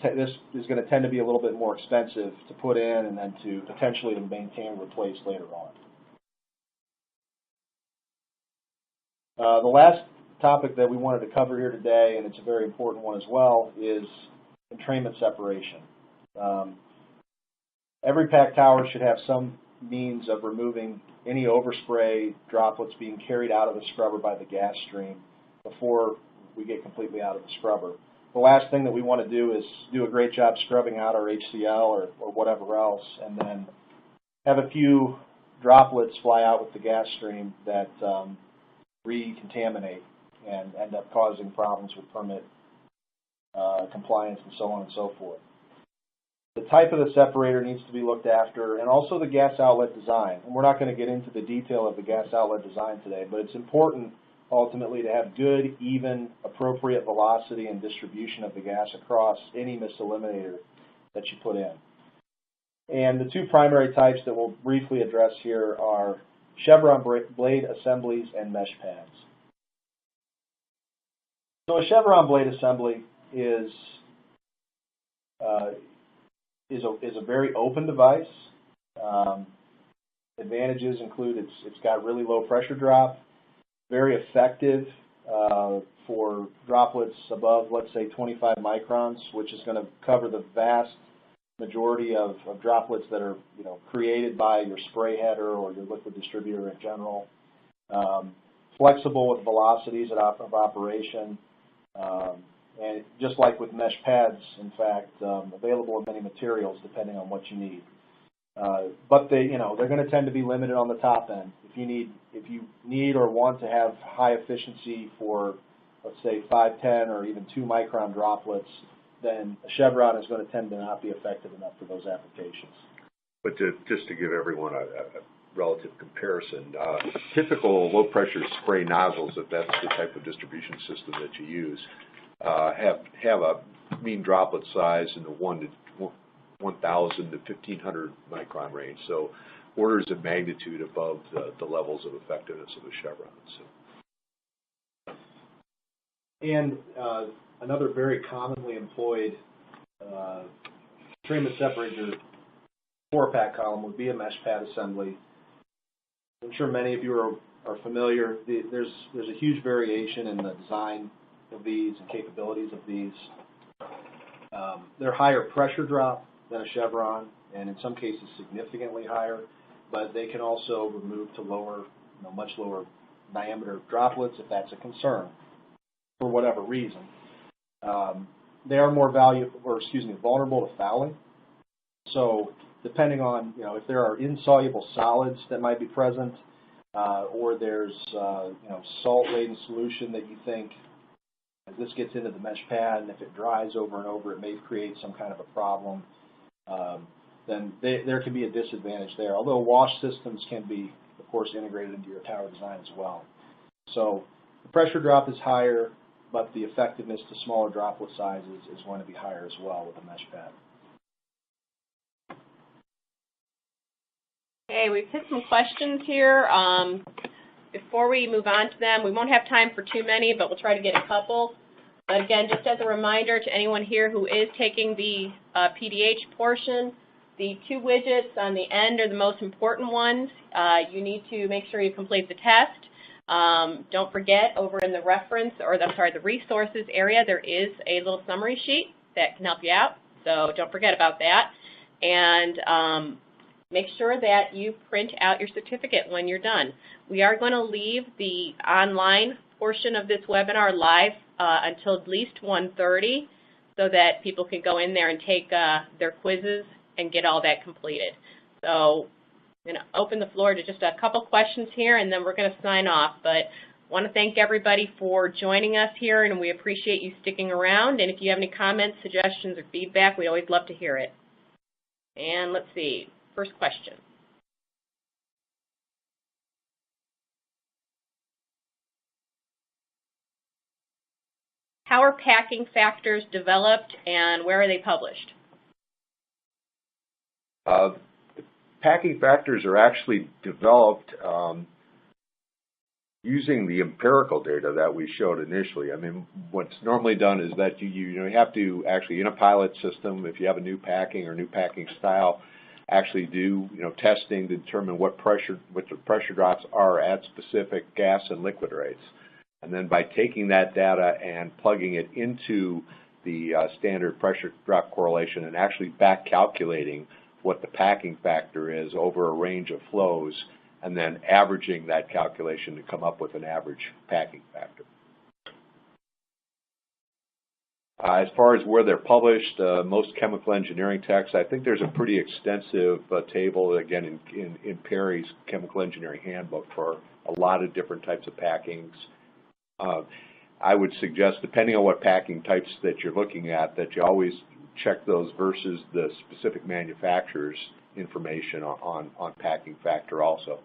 is going to tend to be a little bit more expensive to put in and then to potentially to maintain and replace later on. The last topic that we wanted to cover here today, and it's a very important one as well, is entrainment separation. Every pack tower should have some means of removing any overspray droplets being carried out of the scrubber by the gas stream before we get completely out of the scrubber. The last thing that we want to do is do a great job scrubbing out our HCl or whatever else and then have a few droplets fly out with the gas stream that recontaminate and end up causing problems with permit compliance and so on and so forth. The type of the separator needs to be looked after, and also the gas outlet design. And we're not going to get into the detail of the gas outlet design today, but it's important ultimately to have good, even, appropriate velocity and distribution of the gas across any mist eliminator that you put in. And the two primary types that we'll briefly address here are chevron blade assemblies and mesh pads. So a chevron blade assembly is a very open device. Advantages include it's got really low pressure drop, very effective for droplets above, let's say, 25 microns, which is going to cover the vast majority of droplets that are, created by your spray header or your liquid distributor in general. Flexible with velocities of operation, and just like with mesh pads, in fact, available in many materials depending on what you need. But they're going to tend to be limited on the top end. If you need or want to have high efficiency for, let's say, 5, 10, or even 2 micron droplets, then a chevron is going to tend to not be effective enough for those applications. But just to give everyone a relative comparison, typical low-pressure spray nozzles, if that's the type of distribution system that you use, have a mean droplet size in the 1,000 to 1,500 micron range, so orders of magnitude above the levels of effectiveness of a chevron. So. And another very commonly employed trim that separates your 4-pack column would be a mesh pad assembly. I'm sure many of you are familiar. There's a huge variation in the design of these and capabilities of these. They're higher pressure drop than a chevron, and in some cases significantly higher, but they can also remove to lower, much lower diameter droplets if that's a concern for whatever reason. They are more vulnerable to fouling. So depending on, if there are insoluble solids that might be present, or there's, salt-laden solution that you think, as this gets into the mesh pad, and if it dries over and over, it may create some kind of a problem, then there can be a disadvantage there. Although wash systems can be, of course, integrated into your tower design as well. So the pressure drop is higher, but the effectiveness to smaller droplet sizes is going to be higher as well with a mesh pad. Okay, we've hit some questions here. Before we move on to them, we won't have time for too many, but we'll try to get a couple. But again, just as a reminder to anyone here who is taking the PDH portion, the 2 widgets on the end are the most important ones. You need to make sure you complete the test. Don't forget, over in the the resources area, there is a little summary sheet that can help you out. So don't forget about that. And make sure that you print out your certificate when you're done. We are going to leave the online portion of this webinar live until at least 1:30 so that people can go in there and take their quizzes and get all that completed. So I'm going to open the floor to just a couple questions here, and then we're going to sign off. But I want to thank everybody for joining us here, and we appreciate you sticking around. And if you have any comments, suggestions, or feedback, we always love to hear it. And let's see. First question. How are packing factors developed, and where are they published? Packing factors are actually developed using the empirical data that we showed initially. I mean, what's normally done is that you have to actually, in a pilot system, if you have a new packing or new packing style, actually do testing to determine what the pressure drops are at specific gas and liquid rates. And then by taking that data and plugging it into the standard pressure drop correlation and actually back calculating what the packing factor is over a range of flows, and then averaging that calculation to come up with an average packing factor. As far as where they're published, most chemical engineering texts, I think there's a pretty extensive table, again, in Perry's Chemical Engineering Handbook for a lot of different types of packings. I would suggest, depending on what packing types that you're looking at, that you always check those versus the specific manufacturer's information on packing factor also,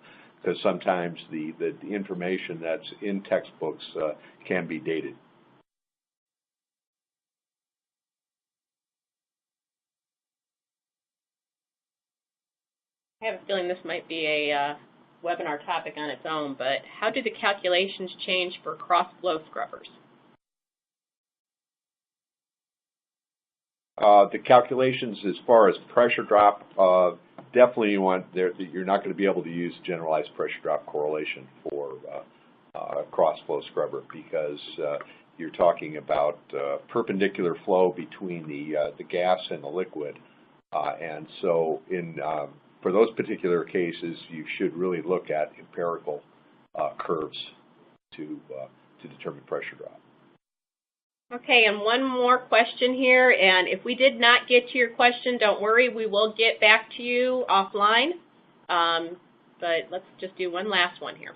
because sometimes the information that's in textbooks can be dated. I have a feeling this might be a webinar topic on its own, but how do the calculations change for cross-flow scrubbers? The calculations as far as pressure drop, definitely you're not going to be able to use generalized pressure drop correlation for a cross-flow scrubber because you're talking about perpendicular flow between the gas and the liquid. And so for those particular cases, you should really look at empirical curves to determine pressure drop. Okay, and one more question here, and if we did not get to your question, don't worry, we will get back to you offline. But let's just do one last one here.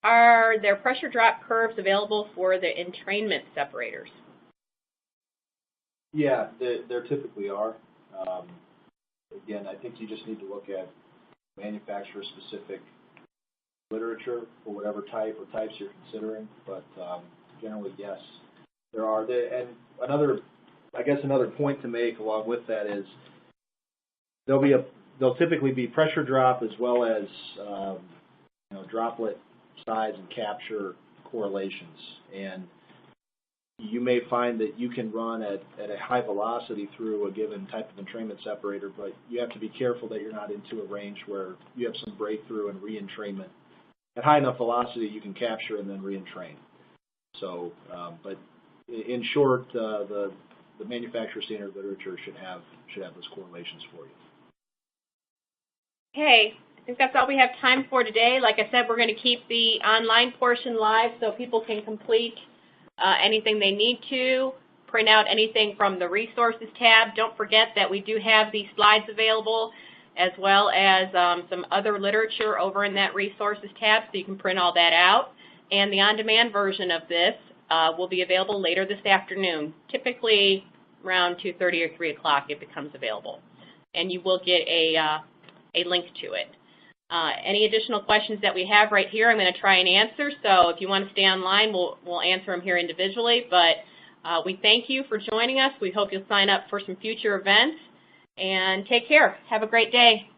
Are there pressure drop curves available for the entrainment separators? Yeah, there typically are. Again, I think you just need to look at manufacturer-specific literature for whatever type or types you're considering, but generally, yes, there are. And another point to make along with that is there'll typically be pressure drop as well as droplet size and capture correlations, and you may find that you can run at a high velocity through a given type of entrainment separator, but you have to be careful that you're not into a range where you have some breakthrough and re-entrainment. At high enough velocity, you can capture and then re-entrain. So, but in short, the manufacturer standard literature should have those correlations for you. Okay, I think that's all we have time for today. Like I said, we're going to keep the online portion live so people can complete anything they need to, print out anything from the resources tab. Don't forget that we do have these slides available, as well as some other literature over in that resources tab, so you can print all that out. And the on-demand version of this will be available later this afternoon, typically around 2:30 or 3 o'clock it becomes available. And you will get a link to it. Any additional questions that we have right here, I'm going to try and answer. So if you want to stay online, we'll answer them here individually. But we thank you for joining us. We hope you'll sign up for some future events. And take care. Have a great day.